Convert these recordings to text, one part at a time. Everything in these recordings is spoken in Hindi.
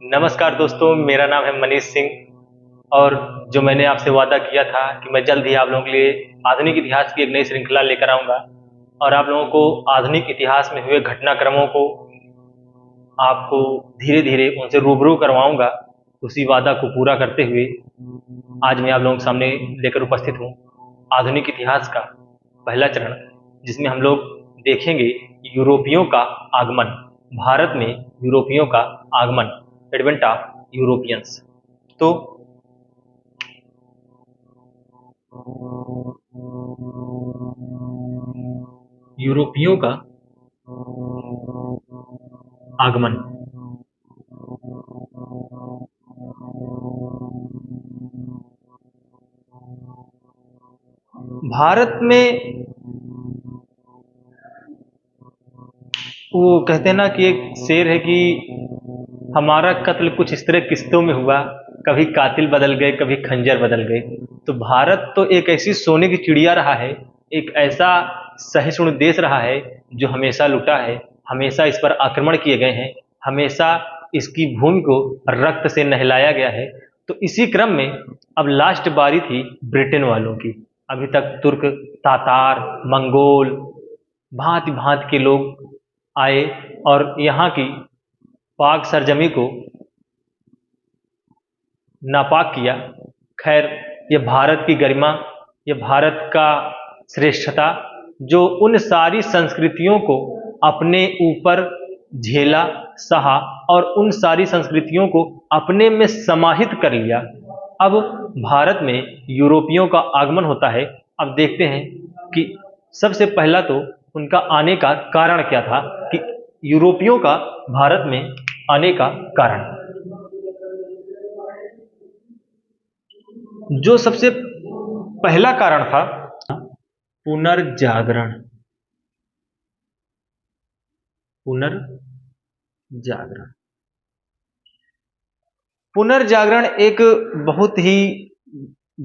नमस्कार दोस्तों, मेरा नाम है मनीष सिंह। और जो मैंने आपसे वादा किया था कि मैं जल्द ही आप लोगों के लिए आधुनिक इतिहास की एक नई श्रृंखला लेकर आऊंगा और आप लोगों को आधुनिक इतिहास में हुए घटनाक्रमों को आपको धीरे धीरे उनसे रूबरू करवाऊंगा। उसी वादा को पूरा करते हुए आज मैं आप लोगों के सामने लेकर उपस्थित हूँ आधुनिक इतिहास का पहला चरण, जिसमें हम लोग देखेंगे यूरोपियों का आगमन। भारत में यूरोपियों का आगमन, एडवेंट ऑफ यूरोपियंस। तो यूरोपियों का आगमन। भारत में वो कहते हैं ना कि एक शेर है कि हमारा कत्ल कुछ इस तरह किस्तों में हुआ, कभी कातिल बदल गए, कभी खंजर बदल गए। तो भारत तो एक ऐसी सोने की चिड़िया रहा है, एक ऐसा सहिष्णु देश रहा है जो हमेशा लुटा है, हमेशा इस पर आक्रमण किए गए हैं, हमेशा इसकी भूमि को रक्त से नहलाया गया है। तो इसी क्रम में अब लास्ट बारी थी ब्रिटेन वालों की। अभी तक तुर्क, तातार, मंगोल, भांति भांति के लोग आए और यहाँ की पाक सरजमी को नापाक किया। खैर, ये भारत की गरिमा, ये भारत का श्रेष्ठता, जो उन सारी संस्कृतियों को अपने ऊपर झेला, सहा और उन सारी संस्कृतियों को अपने में समाहित कर लिया। अब भारत में यूरोपियों का आगमन होता है। अब देखते हैं कि सबसे पहला तो उनका आने का कारण क्या था, कि यूरोपियों का भारत में आने का कारण। जो सबसे पहला कारण था पुनर्जागरण। पुनर्जागरण पुनर्जागरण एक बहुत ही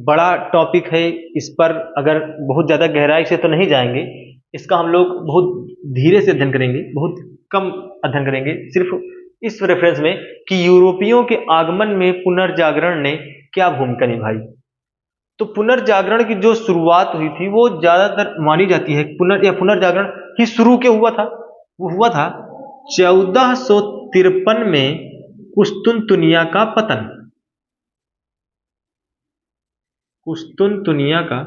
बड़ा टॉपिक है। इस पर अगर बहुत ज्यादा गहराई से तो नहीं जाएंगे, इसका हम लोग बहुत धीरे से अध्ययन करेंगे, बहुत कम अध्ययन करेंगे, सिर्फ इस रेफरेंस में कि यूरोपियों के आगमन में पुनर्जागरण ने क्या भूमिका निभाई। तो पुनर्जागरण की जो शुरुआत हुई थी वो ज्यादातर मानी जाती है पुनर्जागरण ही शुरू क्यों हुआ था। वो हुआ था 1453 में कुस्तुनतुनिया का पतन। कुस्तुनतुनिया का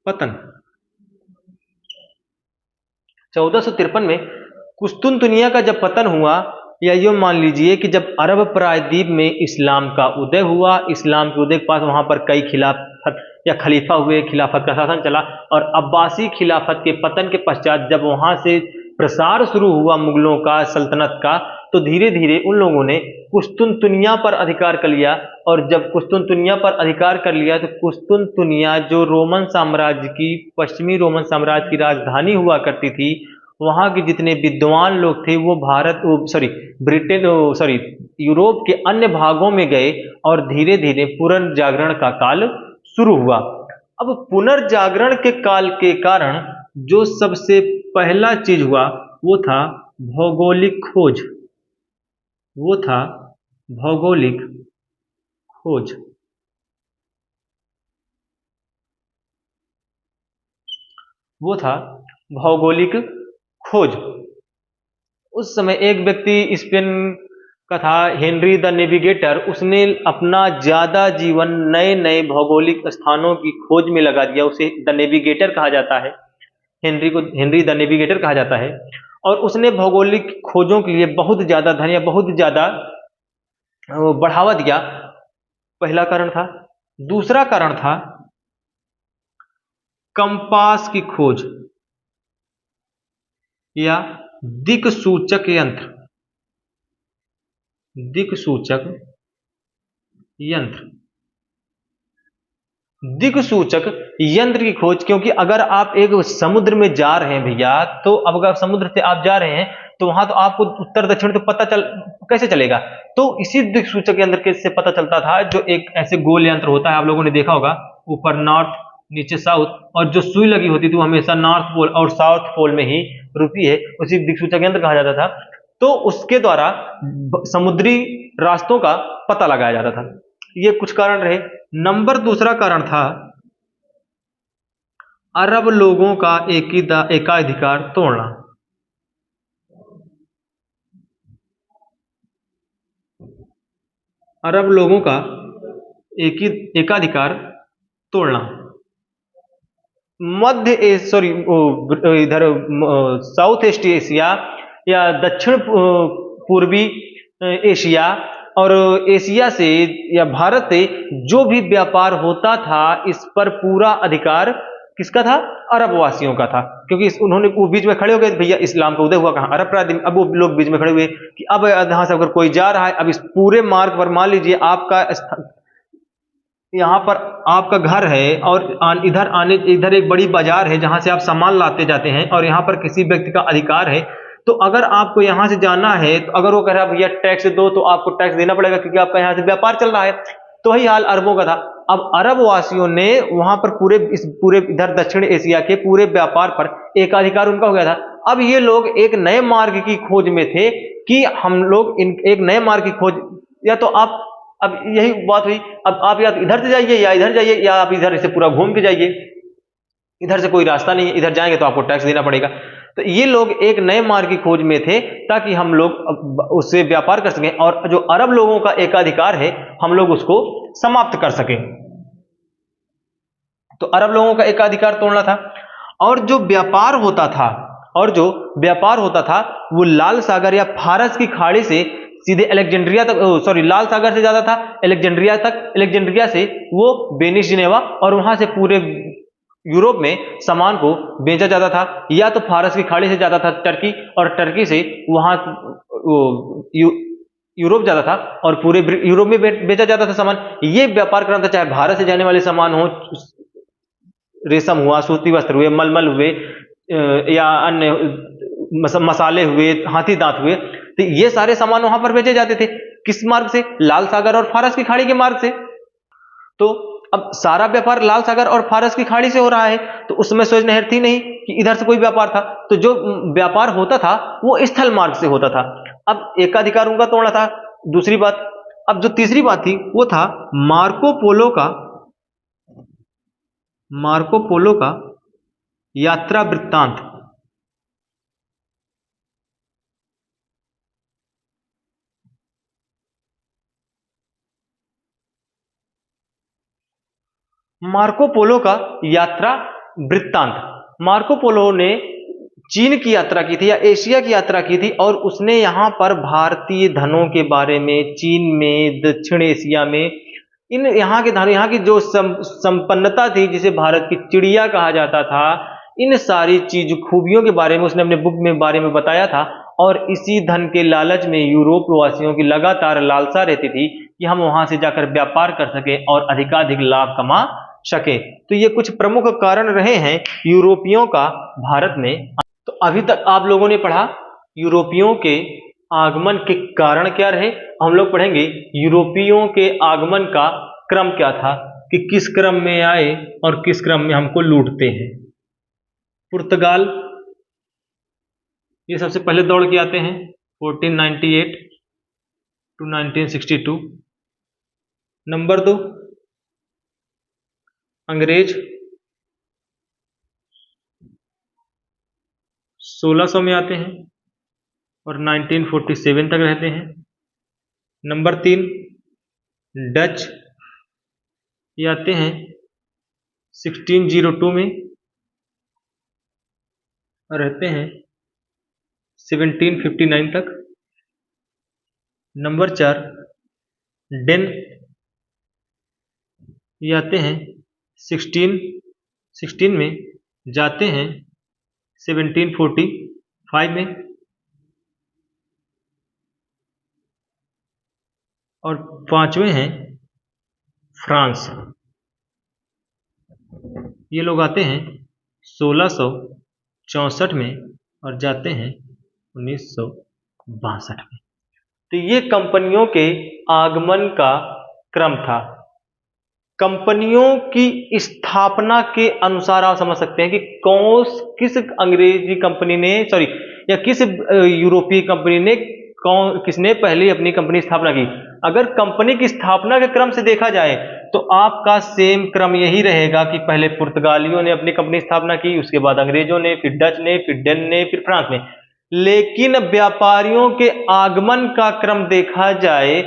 पतन 1453 में कुस्तुनतुनिया का जब पतन हुआ, या यूं मान लीजिए कि जब अरब प्रायद्वीप में इस्लाम का उदय हुआ, इस्लाम के उदय के पास वहां पर कई खिलाफत या खलीफा हुए, खिलाफत का शासन चला, और अब्बासी खिलाफत के पतन के पश्चात जब वहां से प्रसार शुरू हुआ मुगलों का, सल्तनत का, तो धीरे धीरे उन लोगों ने कुस्तुनतुनिया पर अधिकार कर लिया। और जब कुस्तुनतुनिया पर अधिकार कर लिया तो कुस्तुनतुनिया जो रोमन साम्राज्य की, पश्चिमी रोमन साम्राज्य की राजधानी हुआ करती थी, वहां के जितने विद्वान लोग थे वो यूरोप के अन्य भागों में गए और धीरे धीरे पुनर्जागरण का काल शुरू हुआ। अब पुनर्जागरण के काल के कारण जो सबसे पहला चीज हुआ वो था भौगोलिक खोज। वो था भौगोलिक खोज। वो था भौगोलिक खोज। उस समय एक व्यक्ति स्पेन का था, हेनरी द नेविगेटर। उसने अपना ज्यादा जीवन नए नए भौगोलिक स्थानों की खोज में लगा दिया। उसे द नेविगेटर कहा जाता है, हेनरी द नेविगेटर कहा जाता है। और उसने भौगोलिक खोजों के लिए बहुत ज्यादा धन या बहुत ज्यादा बढ़ावा दिया। पहला कारण था। दूसरा कारण था कंपास की खोज या दिक्सूचक यंत्र। दिक्सूचक यंत्र की खोज, क्योंकि अगर आप एक समुद्र में जा रहे हैं भैया, तो अब अगर समुद्र से आप जा रहे हैं तो वहां तो आपको उत्तर दक्षिण तो कैसे चलेगा। तो इसी दिक्सूचक यंत्र के से पता चलता था, जो एक ऐसे गोल यंत्र होता है, आप लोगों ने देखा होगा, ऊपर नॉर्थ नीचे साउथ, और जो सुई लगी होती थी वो हमेशा नॉर्थ पोल और साउथ पोल में ही रुकती है, उसी दिक्सूचक यंत्र कहा जाता था। तो उसके द्वारा समुद्री रास्तों का पता लगाया जाता था। ये कुछ कारण रहे। नंबर दूसरा कारण था अरब लोगों का एकाधिकार तोड़ना। अरब लोगों का एकाधिकार तोड़ना। सॉरी, इधर साउथ ईस्ट एशिया या दक्षिण पूर्वी एशिया और एशिया से या भारत से जो भी व्यापार होता था, इस पर पूरा अधिकार किसका था? अरब वासियों का था। क्योंकि उन्होंने वो बीच में खड़े हो गए, भैया इस्लाम का उदय हुआ कहाँ? अरब प्रांत में। अब वो लोग बीच में खड़े हुए कि अब यहां से अगर कोई जा रहा है, अब इस पूरे मार्ग पर मान लीजिए आपका यहाँ पर आपका घर है और इधर एक बड़ी बाजार है जहां से आप सामान लाते जाते हैं, और यहाँ पर किसी व्यक्ति का अधिकार है। तो अगर आपको यहाँ से जाना है, तो अगर वो कह रहा है भैया टैक्स दो, तो आपको टैक्स देना पड़ेगा, क्योंकि आपका यहाँ से व्यापार चल रहा है। तो वही हाल अरबों का था। अब अरब वासियों ने वहां पर पूरे इधर दक्षिण एशिया के पूरे व्यापार पर एकाधिकार उनका हो गया था। अब ये लोग एक नए मार्ग की खोज में थे कि हम लोग एक नए मार्ग की खोज, या तो आप, अब यही बात हुई, अब आप या इधर से जाइए या इधर जाइए, या आप इधर से पूरा घूम के जाइए, इधर से कोई रास्ता नहीं है, इधर जाएंगे तो आपको टैक्स देना पड़ेगा। तो ये लोग एक नए मार्ग की खोज में थे ताकि हम लोग उससे व्यापार कर सकें, और जो अरब लोगों का एकाधिकार है हम लोग उसको समाप्त कर सकें। तो अरब लोगों का एकाधिकार तोड़ना था। और जो व्यापार होता था वो लाल सागर या फारस की खाड़ी से सीधे अलेक्जेंड्रिया तक, सॉरी, लाल सागर से ज्यादा था अलेक्जेंड्रिया तक, अलेक्जेंड्रिया से वो वेनिस जिनेवा और वहां से पूरे यूरोप में सामान को बेचा जाता था, या तो फारस की खाड़ी से जाता था टर्की, और टर्की से वहां यूरोप जाता था और पूरे यूरोप में बेचा जाता था सामान। ये व्यापार करना था, चाहे भारत से जाने वाले सामान हो, रेशम हुआ, सूती वस्त्र हुए, मलमल हुए, या अन्य मसाले हुए, हाथी दांत हुए, तो ये सारे सामान वहां पर बेचे जाते थे। किस मार्ग से? लाल सागर और फारस की खाड़ी के मार्ग से। तो अब सारा व्यापार लाल सागर और फारस की खाड़ी से हो रहा है, तो उसमें सोच नहर थी नहीं कि इधर से कोई व्यापार था। तो जो व्यापार होता था वो स्थल मार्ग से होता था। अब एकाधिकार उनका तोड़ना था। दूसरी बात, अब जो तीसरी बात थी वो था मार्को पोलो का यात्रा वृत्तांत। मार्को पोलो का यात्रा वृत्तांत। मार्को पोलो ने चीन की यात्रा की थी या एशिया की यात्रा की थी, और उसने यहां पर भारतीय धनों के बारे में, चीन में, दक्षिण एशिया में, इन यहाँ के धन, यहाँ की जो संपन्नता थी, जिसे भारत की चिड़िया कहा जाता था, इन सारी चीज खूबियों के बारे में उसने अपने बुक में बारे में बताया था। और इसी धन के लालच में यूरोप वासियों की लगातार लालसा रहती थी कि हम वहां से जाकर व्यापार कर सके और अधिकाधिक लाभ कमा सके। तो ये कुछ प्रमुख कारण रहे हैं यूरोपियों का भारत में। तो अभी तक आप लोगों ने पढ़ा यूरोपियों के आगमन के कारण क्या रहे। हम लोग पढ़ेंगे यूरोपियों के आगमन का क्रम क्या था, कि किस क्रम में आए और किस क्रम में हमको लूटते हैं। पुर्तगाल ये सबसे पहले दौड़ के आते हैं 1498 टू 1962। नंबर 2 अंग्रेज 1600 में आते हैं और 1947 तक रहते हैं। नंबर 3 डच ये आते हैं 1602 में और रहते हैं 1759 तक। नंबर 4 डेन ये आते हैं 1616 में, जाते हैं 1745 में। और 5वें हैं फ्रांस, ये लोग आते हैं 1664 में और जाते हैं 1962 में। तो ये कंपनियों के आगमन का क्रम था। कंपनियों की स्थापना के अनुसार आप समझ सकते हैं कि किस अंग्रेजी कंपनी ने, सॉरी, या किस यूरोपीय कंपनी ने, किसने पहले अपनी कंपनी स्थापना की। अगर कंपनी की स्थापना के क्रम से देखा जाए तो आपका सेम क्रम यही रहेगा कि पहले पुर्तगालियों ने अपनी कंपनी स्थापना की, उसके बाद अंग्रेजों ने, फिर डच ने, फिर डेन ने, फिर फ्रांस ने। लेकिन व्यापारियों के आगमन का क्रम देखा जाए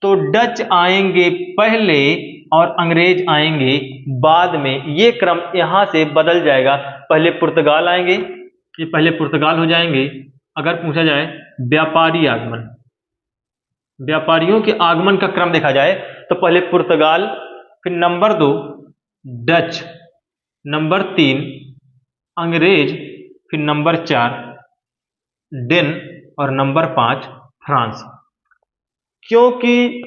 तो डच आएंगे पहले और अंग्रेज आएंगे बाद में। ये क्रम यहां से बदल जाएगा, पहले पुर्तगाल आएंगे, ये पहले पुर्तगाल हो जाएंगे। अगर पूछा जाए व्यापारी आगमन, व्यापारियों के आगमन का क्रम देखा जाए तो पहले पुर्तगाल, फिर नंबर 2 डच, नंबर 3 अंग्रेज, फिर नंबर 4 डेन और नंबर 5 फ्रांस। क्योंकि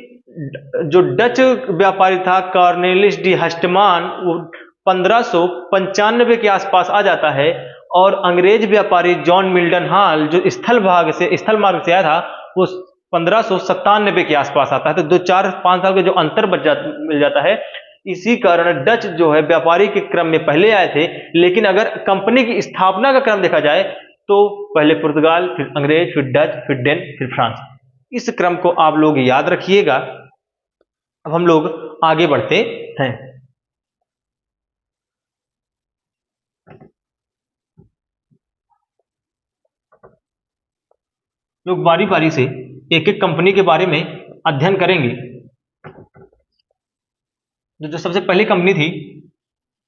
जो डच व्यापारी था कॉर्नेलिस डी हस्टमान, वो 1595 के आसपास आ जाता है, और अंग्रेज व्यापारी जॉन मिल्टन हॉल जो स्थल मार्ग से आया था वो 1597 के आसपास आता है। तो 2-4-5 साल का जो अंतर मिल जाता है। इसी कारण डच जो है व्यापारी के क्रम में पहले आए थे, लेकिन अगर कंपनी की स्थापना का क्रम देखा जाए तो पहले पुर्तगाल, फिर अंग्रेज, फिर डच, फिर डेन, फिर फ्रांस। इस क्रम को आप लोग याद रखिएगा। अब हम लोग आगे बढ़ते हैं। लोग बारी बारी से एक एक कंपनी के बारे में अध्ययन करेंगे। जो सबसे पहली कंपनी थी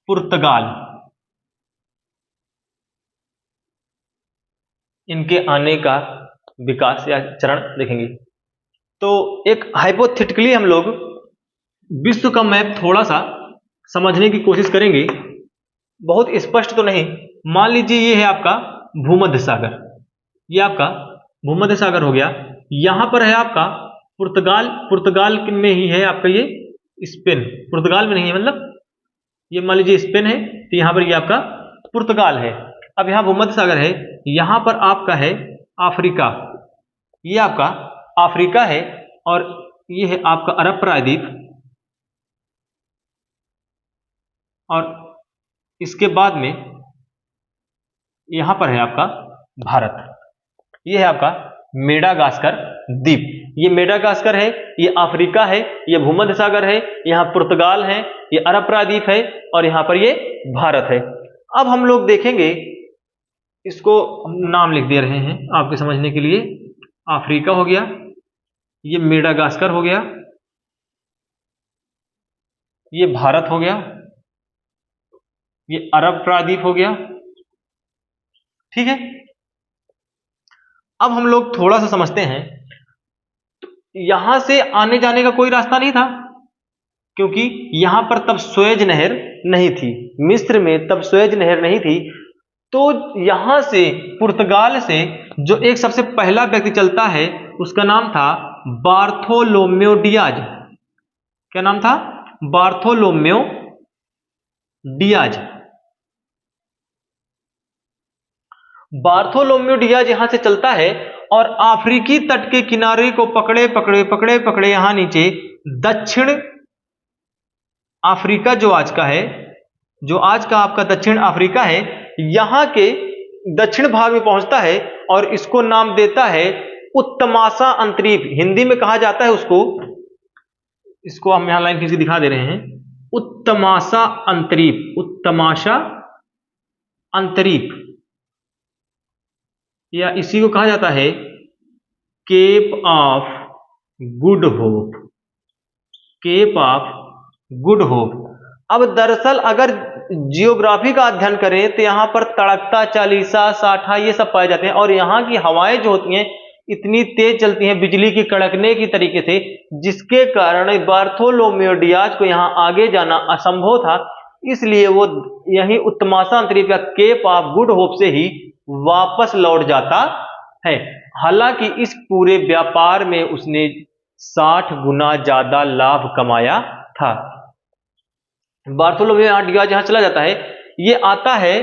पुर्तगाल, इनके आने का विकास या चरण देखेंगे। तो एक हाइपोथेटिकली हम लोग विश्व का मैप थोड़ा सा समझने की कोशिश करेंगे, बहुत स्पष्ट तो नहीं। मान लीजिए ये है आपका भूमध्य सागर, ये आपका भूमध्य सागर हो गया। यहां पर है आपका पुर्तगाल, पुर्तगाल में ही है आपका ये स्पेन, पुर्तगाल में नहीं है, मतलब ये मान लीजिए स्पेन है, तो यहां पर ये आपका पुर्तगाल है। अब यहां भूमध्य सागर है, यहां पर आपका है अफ्रीका, ये आपका अफ्रीका है, और ये है आपका अरब प्रायद्वीप, और इसके बाद में यहां पर है आपका भारत, ये है आपका मेडागास्कर द्वीप। ये मेडागास्कर है, ये अफ्रीका है, ये भूमध्य सागर है, यहां पुर्तगाल है, ये अरब प्रायद्वीप है, और यहां पर ये भारत है। अब हम लोग देखेंगे, इसको हम नाम लिख दे रहे हैं आपके समझने के लिए। अफ्रीका हो गया, ये मेडागास्कर हो गया, ये भारत हो गया, ये अरब प्रायद्वीप हो गया। ठीक है, अब हम लोग थोड़ा सा समझते हैं। यहां से आने जाने का कोई रास्ता नहीं था, क्योंकि यहां पर तब सुएज नहर नहीं थी, मिस्र में तब सुएज नहर नहीं थी। तो यहां से पुर्तगाल से जो एक सबसे पहला व्यक्ति चलता है उसका नाम था बार्थोलोम्यो डियाज। क्या नाम था? बार्थोलोम्यो डियाज। बार्थोलोम्यो डियाज यहां से चलता है और अफ्रीकी तट के किनारे को पकड़े पकड़े यहां नीचे दक्षिण अफ्रीका, जो आज का है, जो आज का आपका दक्षिण अफ्रीका है, यहां के दक्षिण भाग में पहुंचता है और इसको नाम देता है उत्तमाशा अंतरीप। हिंदी में कहा जाता है उसको, इसको हम यहां लाइन खींच के दिखा दे रहे हैं, उत्तमाशा अंतरीप, उत्तमाशा अंतरीप, या इसी को कहा जाता है Cape of Good Hope, Cape of Good Hope. अब दरअसल अगर जियोग्राफी का अध्ययन करें तो यहां पर तड़कता, चालीसा, साठा ये सब पाए जाते हैं, और यहां की हवाएं जो होती हैं इतनी तेज चलती हैं बिजली की कड़कने की तरीके से, जिसके कारण बार्थोलोम्यो डियाज को यहां आगे जाना असंभव था। इसलिए वो यही उत्तमाशा अंतरीप या केप ऑफ गुड होप से ही वापस लौट जाता है। हालांकि इस पूरे व्यापार में उसने 60 गुना ज्यादा लाभ कमाया था। बार्थोलोम्यो डियाज यहां चला जाता है, ये आता है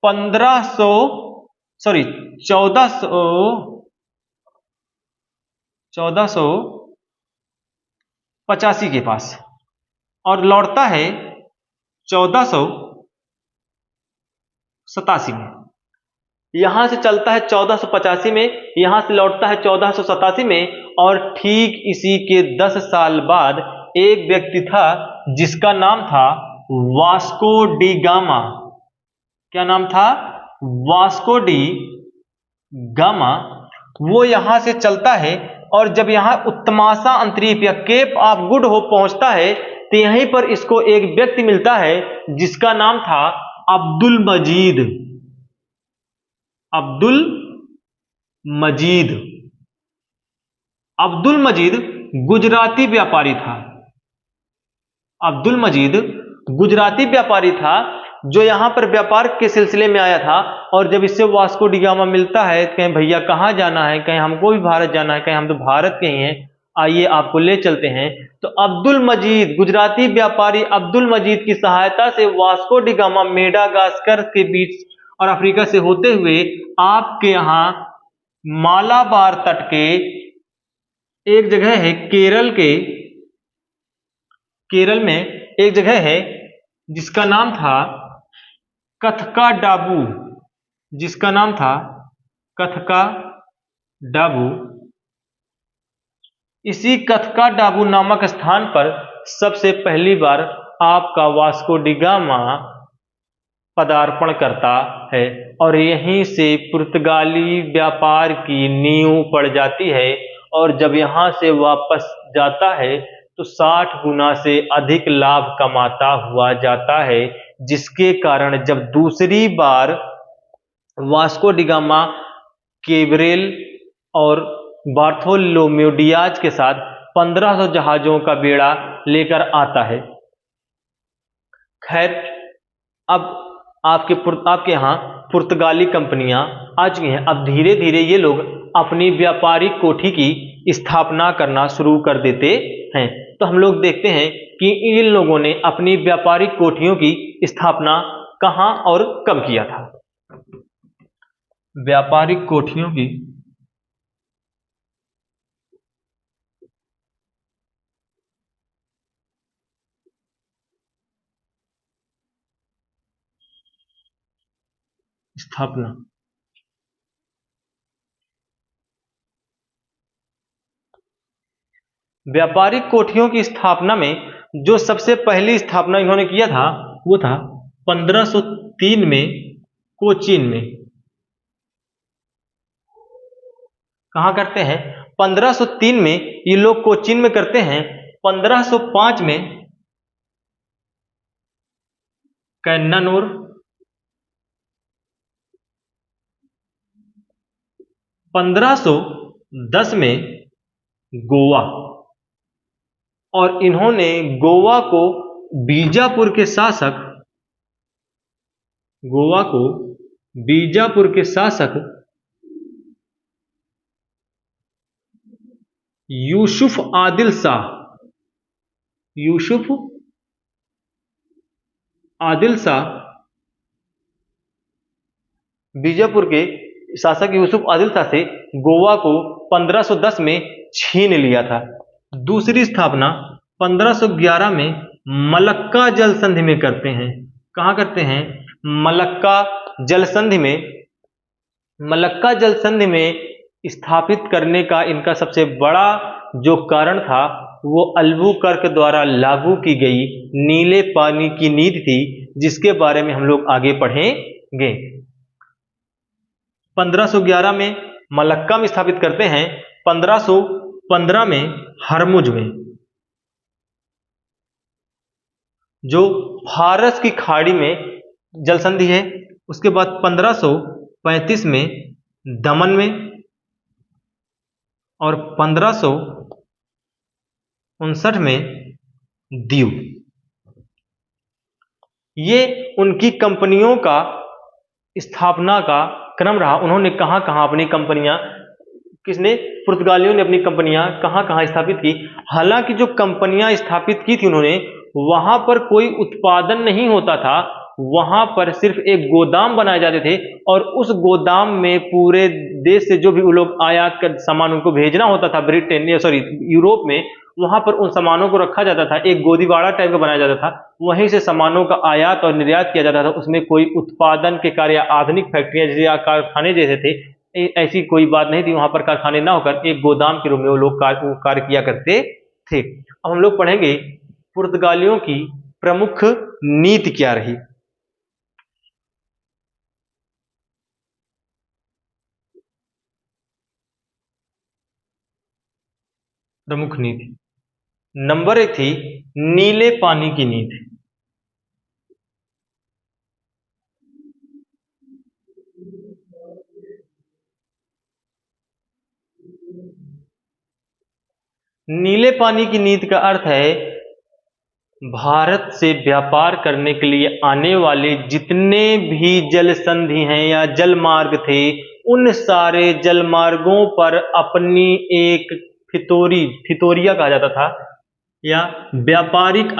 1485 के पास, और लौटता है 1487 में। यहां से चलता है 1485 में, यहां से लौटता है 1487 में, और ठीक इसी के 10 साल बाद एक व्यक्ति था जिसका नाम था वास्को डी गामा। क्या नाम था? Vasco D gamma. वो यहां से चलता है और जब यहां उत्तमाशा अंतरीप या केप ऑफ गुड होप पहुंचता है तो यहीं पर इसको एक व्यक्ति मिलता है जिसका नाम था अब्दुल मजीद। अब्दुल मजीद। अब्दुल मजीद गुजराती व्यापारी था। अब्दुल मजीद गुजराती व्यापारी था जो यहां पर व्यापार के सिलसिले में आया था, और जब इससे वास्को डी गामा मिलता है, कहें भैया कहाँ जाना है, कहें हमको भी भारत जाना है, कहें हम तो भारत के ही हैं, आइए आपको ले चलते हैं। तो अब्दुल मजीद, गुजराती व्यापारी अब्दुल मजीद की सहायता से वास्को डी गामा मेडागास्कर के बीच और अफ्रीका से होते हुए आपके यहां मालाबार तट के एक जगह है केरल में एक जगह है जिसका नाम था कथका डाबू। जिसका नाम था कथका डाबू। इसी कथका डाबू नामक स्थान पर सबसे पहली बार आपका वास्को डी गामा पदार्पण करता है, और यहीं से पुर्तगाली व्यापार की नींव पड़ जाती है। और जब यहां से वापस जाता है तो 60 गुना से अधिक लाभ कमाता हुआ जाता है, जिसके कारण जब दूसरी बार वास्को डी गामा केब्रेल और बार्थोलोम्यू डियाज के साथ 1500 जहाजों का बेड़ा लेकर आता है। खैर, अब आपके यहाँ पुर्तगाली कंपनियां आ चुकी हैं। अब धीरे धीरे ये लोग अपनी व्यापारिक कोठी की स्थापना करना शुरू कर देते हैं। तो हम लोग देखते हैं कि इन लोगों ने अपनी व्यापारिक कोठियों की स्थापना कहां और कब किया था। व्यापारिक कोठियों की स्थापना व्यापारिक कोठियों की स्थापना में जो सबसे पहली स्थापना इन्होंने किया था वो था 1503 में कोचीन में। कहां करते हैं? 1503 में ये लोग कोचीन में करते हैं। 1505 में कैन्नानूर, 1510 में गोवा, और इन्होंने गोवा को बीजापुर के शासक यूसुफ आदिल शाह बीजापुर के शासक यूसुफ आदिल शाह से गोवा को 1510 में छीन लिया था। दूसरी स्थापना 1511 में मलक्का जल संधि में करते हैं। कहां करते हैं? मलक्का जल संधि में। मलक्का जल संधि में स्थापित करने का इनका सबसे बड़ा जो कारण था वो अल्बुकर्क द्वारा लागू की गई नीले पानी की नीति थी, जिसके बारे में हम लोग आगे पढ़ेंगे। 1511 में मलक्का में स्थापित करते हैं। 1515 में हरमुज में, जो फारस की खाड़ी में जल संधि है। उसके बाद 1535 में दमन में, और 1559 में दीव। ये उनकी कंपनियों का स्थापना का क्रम रहा। उन्होंने कहां कहां अपनी कंपनियां, पुर्तगालियों ने अपनी कंपनियां कहां कहां स्थापित की। हालांकि जो कंपनियां स्थापित की थी उन्होंने, वहां पर कोई उत्पादन नहीं होता था, वहां पर सिर्फ एक गोदाम बनाए जाते थे, और उस गोदाम में पूरे देश से जो भी वो लोग आयात कर सामान उनको भेजना होता था यूरोप में, वहां पर उन सामानों को रखा जाता था, एक गोदीबाड़ा टाइप का बनाया जाता था, वहीं से सामानों का आयात और निर्यात किया जाता था। उसमें कोई उत्पादन के कार्य या आधुनिक फैक्ट्रियां जैसे या कारखाने जैसे थे, ऐसी कोई बात नहीं थी। वहां पर कारखाने ना होकर एक गोदाम के रूप में वो लोग कार्य किया करते थे। अब हम लोग पढ़ेंगे पुर्तगालियों की प्रमुख नीति क्या रही। प्रमुख नीति नंबर एक थी नीले पानी की नीति। नीले पानी की नीति का अर्थ है भारत से व्यापार करने के लिए आने वाले जितने भी जल संधि हैं या जल मार्ग थे, उन सारे जल मार्गों पर अपनी एक फितोरिया कहा जाता था या व्यापारिक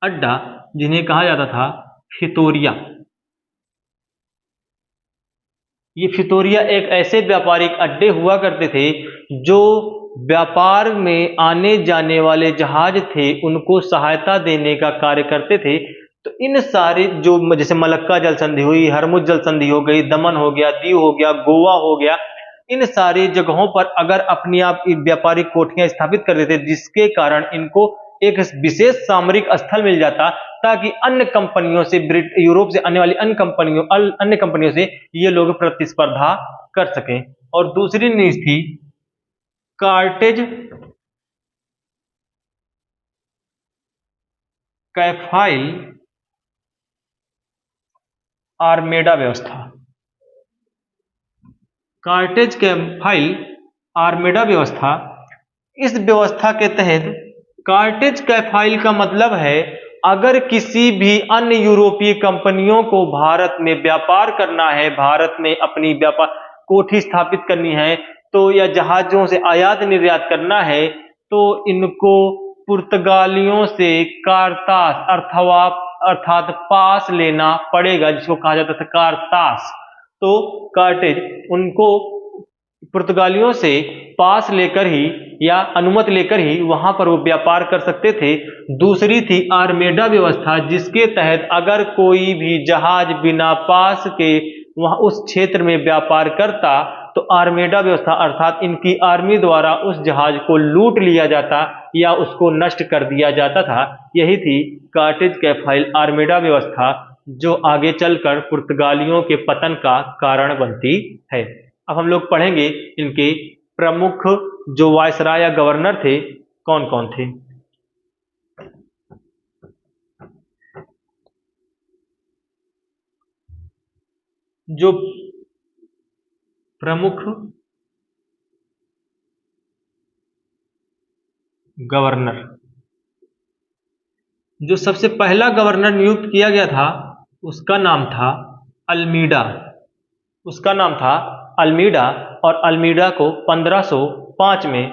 अड्डा जिन्हें कहा जाता था फितोरिया। ये फितोरिया एक ऐसे व्यापारिक अड्डे हुआ करते थे जो व्यापार में आने जाने वाले जहाज थे उनको सहायता देने का कार्य करते थे। तो इन सारे जो जैसे मलक्का जल संधि हुई, हरमुज जल संधि हो गई, दमन हो गया, दीव हो गया, गोवा हो गया, इन सारी जगहों पर अगर अपनी आप व्यापारिक कोठियां स्थापित कर देते जिसके कारण इनको एक विशेष सामरिक स्थल मिल जाता ताकि अन्य कंपनियों से यूरोप से आने वाली अन्य कंपनियों से ये लोग प्रतिस्पर्धा कर सकें। और दूसरी न्यूज थी कार्टेज कैफाइल आर्मेडा व्यवस्था। कार्टेज कैफाइल आर्मेडा व्यवस्था, इस व्यवस्था के तहत कार्टेज कैफाइल का मतलब है अगर किसी भी अन्य यूरोपीय कंपनियों को भारत में व्यापार करना है, भारत में अपनी व्यापार कोठी स्थापित करनी है तो या जहाजों से आयात निर्यात करना है तो इनको पुर्तगालियों से कारतास अर्थात पास लेना पड़ेगा, जिसको कहा जाता था कारतास। तो कार्टेज उनको पुर्तगालियों से पास लेकर ही या अनुमति लेकर ही वहां पर वो व्यापार कर सकते थे। दूसरी थी आर्मेडा व्यवस्था, जिसके तहत अगर कोई भी जहाज बिना पास के वहां उस क्षेत्र में व्यापार करता तो आर्मेडा व्यवस्था अर्थात इनकी आर्मी द्वारा उस जहाज को लूट लिया जाता या उसको नष्ट कर दिया जाता था। यही थी कार्टेज कैफाइल आर्मेडा व्यवस्था जो आगे चलकर पुर्तगालियों के पतन का कारण बनती है। अब हम लोग पढ़ेंगे इनके प्रमुख जो वायसराय या गवर्नर थे कौन कौन थे। जो प्रमुख गवर्नर, जो सबसे पहला गवर्नर नियुक्त किया गया था उसका नाम था अल्मीडा। और अल्मीडा को 1505 में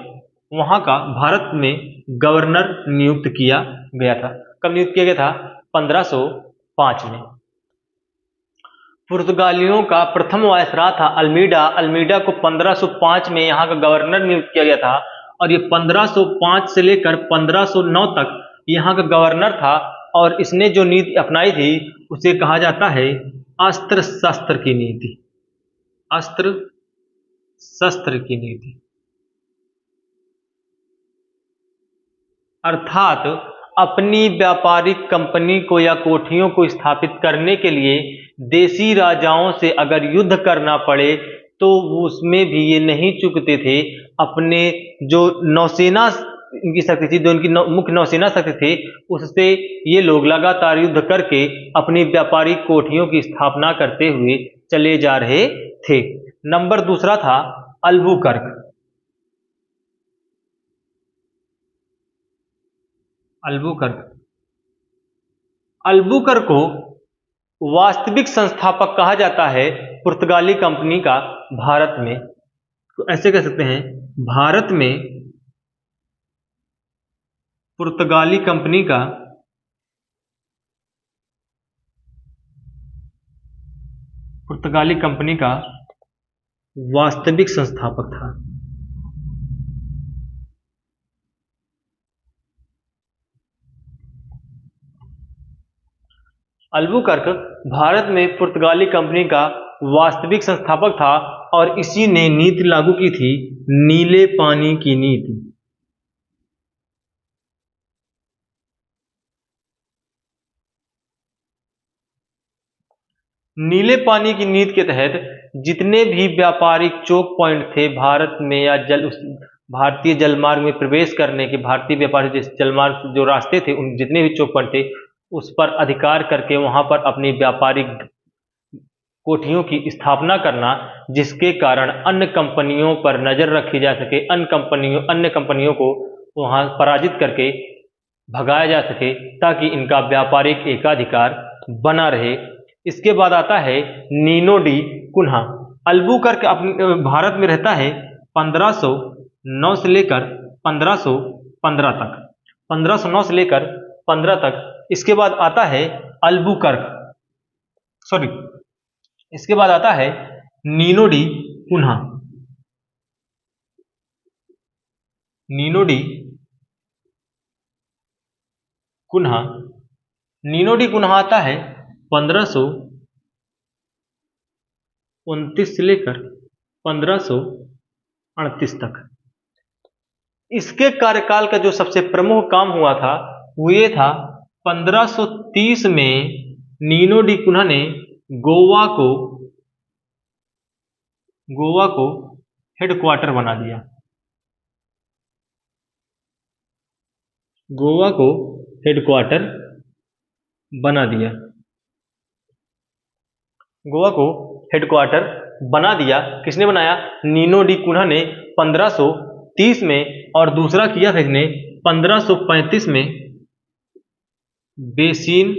वहां का भारत में गवर्नर नियुक्त किया गया था। कब नियुक्त किया गया था? 1505 में। पुर्तगालियों का प्रथम वायसराय था अल्मीडा को 1505 में यहाँ का गवर्नर नियुक्त किया गया था और ये 1505 से लेकर 1509 तक यहाँ का गवर्नर था। और इसने जो नीति अपनाई थी उसे कहा जाता है अस्त्र शस्त्र की नीति। अस्त्र शस्त्र की नीति अर्थात अपनी व्यापारिक कंपनी को या कोठियों को स्थापित करने के लिए देसी राजाओं से अगर युद्ध करना पड़े तो उसमें भी ये नहीं चूकते थे। अपने जो नौसेना इनकी शक्ति थी, जो इनकी मुख्य नौसेना शक्ति थी, उससे ये लोग लगातार युद्ध करके अपनी व्यापारिक कोठियों की स्थापना करते हुए चले जा रहे थे। नंबर दूसरा था अल्बुकर्क। अल्बुकर्क को वास्तविक संस्थापक कहा जाता है पुर्तगाली कंपनी का भारत में। तो ऐसे कह सकते हैं भारत में पुर्तगाली कंपनी का वास्तविक संस्थापक था। अल्बुकर्क भारत में पुर्तगाली कंपनी का वास्तविक संस्थापक था और इसी ने नीति लागू की थी, नीले पानी की नीति। नीले पानी की नीति के तहत जितने भी व्यापारिक चोक पॉइंट थे भारत में या भारतीय जलमार्ग में प्रवेश करने के, भारतीय व्यापारी जलमार्ग जो रास्ते थे, उन जितने भी चोक पॉइंट थे उस पर अधिकार करके वहां पर अपनी व्यापारिक कोठियों की स्थापना करना, जिसके कारण अन्य कंपनियों पर नजर रखी जा सके, अन्य कंपनियों को वहां पराजित करके भगाया जा सके, ताकि इनका व्यापारिक एकाधिकार बना रहे। इसके बाद आता है नीनो डी कुन्हा। अल्बुकर्क अपने भारत में रहता है 1509 से लेकर 1515 तक, 1509 से लेकर 15 तक। इसके बाद आता है इसके बाद आता है Nino da Cunha. Nino da Cunha आता है 1529 से लेकर 1538 तक। इसके कार्यकाल का जो सबसे प्रमुख काम हुआ था वो ये था, 1530 में नीनो डी कुन्हा ने गोवा को हेडक्वार्टर बना दिया। गोवा को हेडक्वार्टर बना दिया। किसने बनाया? नीनो डी कुन्हा ने 1530 में, और दूसरा किया था इसने 1535 में बेसिन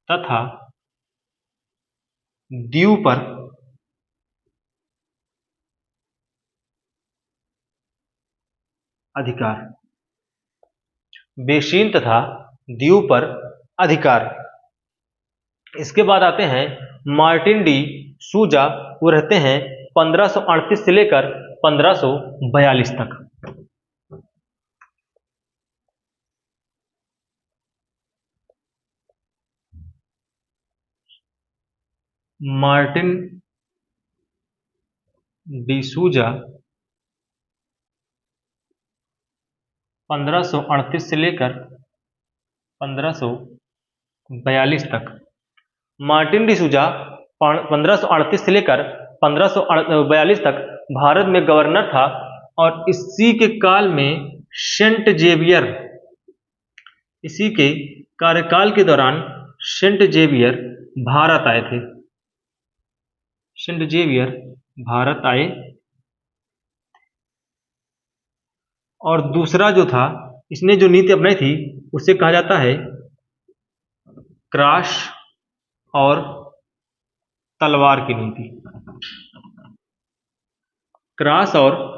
तथा दीव पर अधिकार। बेसिन तथा दीव पर अधिकार। इसके बाद आते हैं मार्टिन डी सूजा। वो रहते हैं 1538 से लेकर 1542 तक। मार्टिन डी सूजा 1538 से लेकर 1542 तक। मार्टिन डी सूजा 1538 से लेकर 1542 तक भारत में गवर्नर था, और इसी के काल में इसी के कार्यकाल के दौरान सेंट जेवियर भारत आए थे। और दूसरा जो था, इसने जो नीति अपनाई थी उसे कहा जाता है क्रॉस और तलवार की नीति। क्रॉस और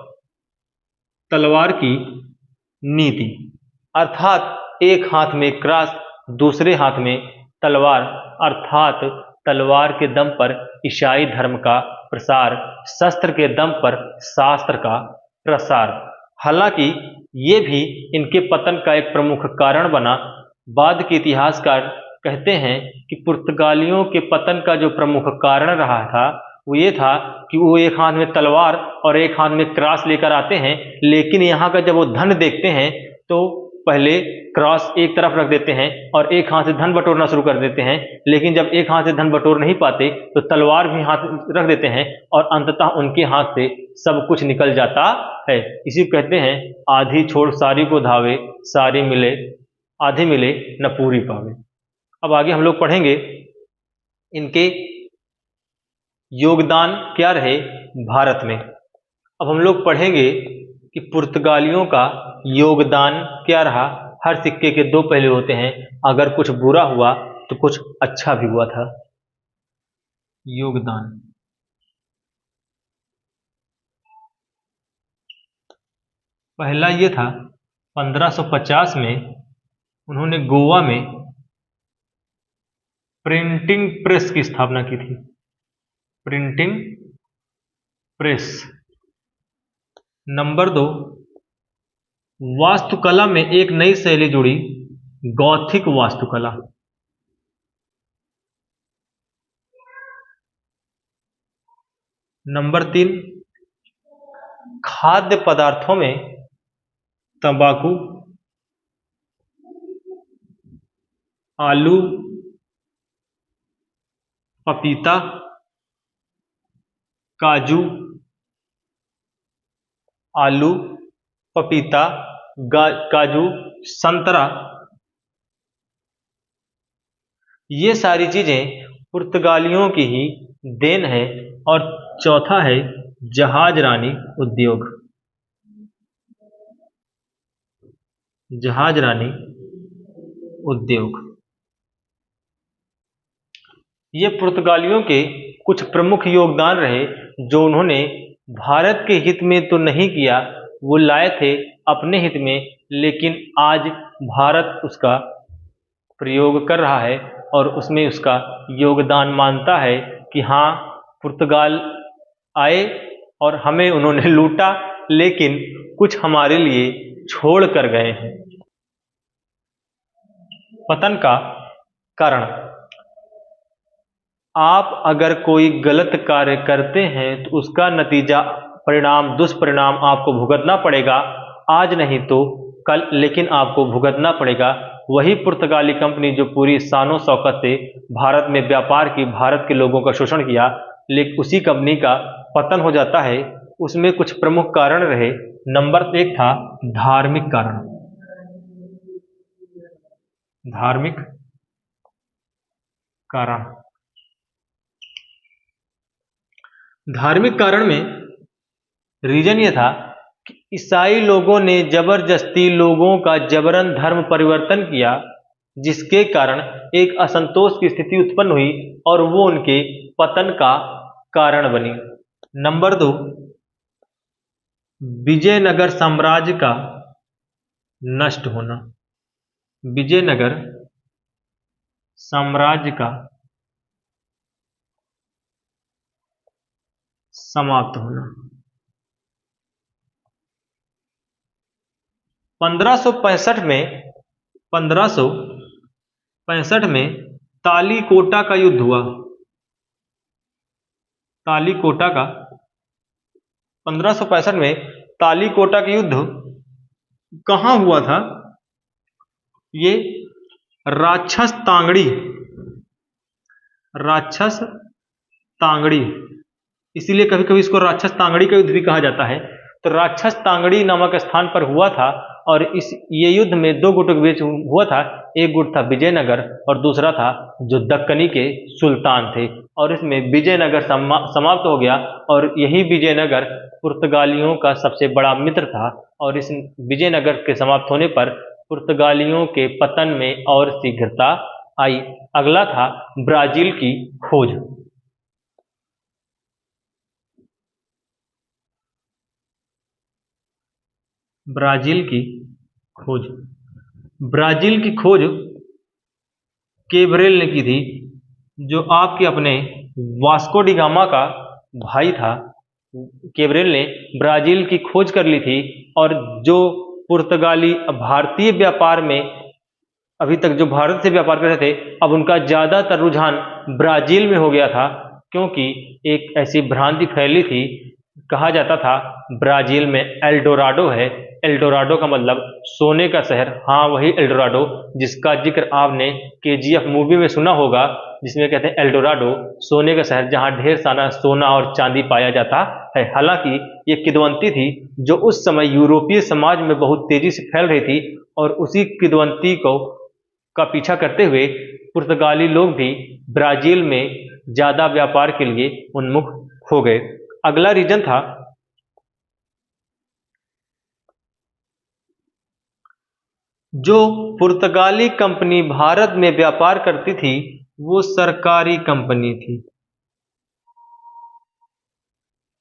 तलवार की नीति अर्थात एक हाथ में क्रॉस, दूसरे हाथ में तलवार, अर्थात तलवार के दम पर ईसाई धर्म का प्रसार, शस्त्र के दम पर शास्त्र का प्रसार। हालांकि ये भी इनके पतन का एक प्रमुख कारण बना। बाद के इतिहासकार कहते हैं कि पुर्तगालियों के पतन का जो प्रमुख कारण रहा था वो ये था कि वो एक हाथ में तलवार और एक हाथ में क्रॉस लेकर आते हैं, लेकिन यहाँ का जब वो धन देखते हैं तो पहले क्रॉस एक तरफ रख देते हैं और एक हाथ से धन बटोरना शुरू कर देते हैं। लेकिन जब एक हाथ से धन बटोर नहीं पाते तो तलवार भी हाथ रख देते हैं, और अंततः उनके हाथ से सब कुछ निकल जाता है। इसी को कहते हैं आधी छोड़ सारी को धावे, सारी मिले आधी मिले न पूरी पावे। अब आगे हम लोग पढ़ेंगे इनके योगदान क्या रहे भारत में। अब हम लोग पढ़ेंगे कि पुर्तगालियों का योगदान क्या रहा। हर सिक्के के दो पहलू होते हैं, अगर कुछ बुरा हुआ तो कुछ अच्छा भी हुआ था। योगदान, पहला ये था 1550 में उन्होंने गोवा में प्रिंटिंग प्रेस की स्थापना की थी। Printing press. नंबर 2, वास्तुकला में एक नई शैली जुड़ी, गॉथिक वास्तुकला। नंबर 3, खाद्य पदार्थों में तंबाकू, आलू, पपीता, काजू, आलू, पपीता, काजू, संतरा, ये सारी चीजें पुर्तगालियों की ही देन है। और चौथा है जहाजरानी उद्योग। जहाजरानी उद्योग, ये पुर्तगालियों के कुछ प्रमुख योगदान रहे जो उन्होंने भारत के हित में तो नहीं किया, वो लाए थे अपने हित में, लेकिन आज भारत उसका प्रयोग कर रहा है और उसमें उसका योगदान मानता है कि हाँ, पुर्तगाल आए और हमें उन्होंने लूटा, लेकिन कुछ हमारे लिए छोड़ कर गए हैं। पतन का कारण, आप अगर कोई गलत कार्य करते हैं तो उसका नतीजा, परिणाम, दुष्परिणाम आपको भुगतना पड़ेगा, आज नहीं तो कल, लेकिन आपको भुगतना पड़ेगा। वही पुर्तगाली कंपनी जो पूरी शानो शौकत से भारत में व्यापार की, भारत के लोगों का शोषण किया, लेकिन उसी कंपनी का पतन हो जाता है। उसमें कुछ प्रमुख कारण रहे। नंबर 1 था धार्मिक कारण। धार्मिक कारण, धार्मिक कारण में रीजन ये था कि ईसाई लोगों ने जबरदस्ती लोगों का जबरन धर्म परिवर्तन किया, जिसके कारण एक असंतोष की स्थिति उत्पन्न हुई और वो उनके पतन का कारण बनी। नंबर 2, विजयनगर साम्राज्य का नष्ट होना। विजयनगर साम्राज्य का समाप्त होना। 1565 में तालीकोटा का युद्ध हुआ। तालीकोटा का 1565 में तालीकोटा का युद्ध कहाँ हुआ था? ये राक्षस तांगड़ी, इसीलिए कभी कभी इसको राक्षस तांगड़ी का युद्ध भी कहा जाता है। तो राक्षस तांगड़ी नामक स्थान पर हुआ था और ये युद्ध में 2 गुटों के बीच हुआ था। एक गुट था विजयनगर और दूसरा था जो दक्कनी के सुल्तान थे, और इसमें विजयनगर समाप्त हो गया। और यही विजयनगर पुर्तगालियों का सबसे बड़ा मित्र था, और इस विजयनगर के समाप्त होने पर पुर्तगालियों के पतन में और शीघ्रता आई। अगला था ब्राजील की खोज। ब्राजील की खोज, ब्राजील की खोज केबरेल ने की थी, जो आपके अपने वास्को डी गामा का भाई था। केबरेल ने ब्राजील की खोज कर ली थी, और जो पुर्तगाली भारतीय व्यापार में, अभी तक जो भारत से व्यापार कर रहे थे, अब उनका ज्यादातर रुझान ब्राजील में हो गया था, क्योंकि एक ऐसी भ्रांति फैली थी, कहा जाता था ब्राजील में एल्डोराडो है। एल्डोराडो का मतलब सोने का शहर। हाँ, वही एल्डोराडो जिसका जिक्र आपने केजीएफ मूवी में सुना होगा, जिसमें कहते हैं एल्डोराडो, सोने का शहर जहां ढेर सारा सोना और चांदी पाया जाता है। हालांकि ये किदवंती थी जो उस समय यूरोपीय समाज में बहुत तेजी से फैल रही थी, और उसी किदवंती का पीछा करते हुए पुर्तगाली लोग भी ब्राजील में ज्यादा व्यापार के लिए उन्मुख हो गए। अगला रीजन था जो पुर्तगाली कंपनी भारत में व्यापार करती थी, वो सरकारी कंपनी थी।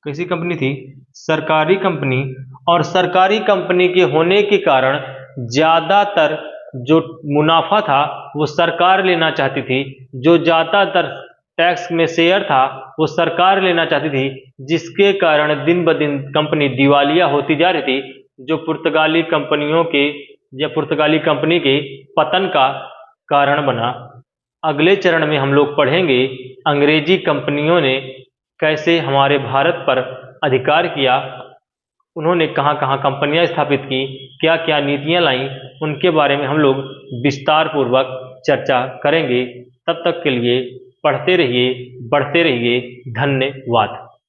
कैसी कंपनी थी? सरकारी कंपनी। और सरकारी कंपनी के होने के कारण ज्यादातर जो मुनाफा था वो सरकार लेना चाहती थी, जो ज्यादातर टैक्स में शेयर था वो सरकार लेना चाहती थी, जिसके कारण दिन ब दिन कंपनी दिवालिया होती जा रही थी, जो पुर्तगाली कंपनियों के या पुर्तगाली कंपनी के पतन का कारण बना। अगले चरण में हम लोग पढ़ेंगे अंग्रेजी कंपनियों ने कैसे हमारे भारत पर अधिकार किया, उन्होंने कहाँ कहाँ कंपनियां स्थापित की, क्या क्या नीतियां लाई, उनके बारे में हम लोग विस्तार पूर्वक चर्चा करेंगे। तब तक के लिए पढ़ते रहिए, बढ़ते रहिए। धन्यवाद।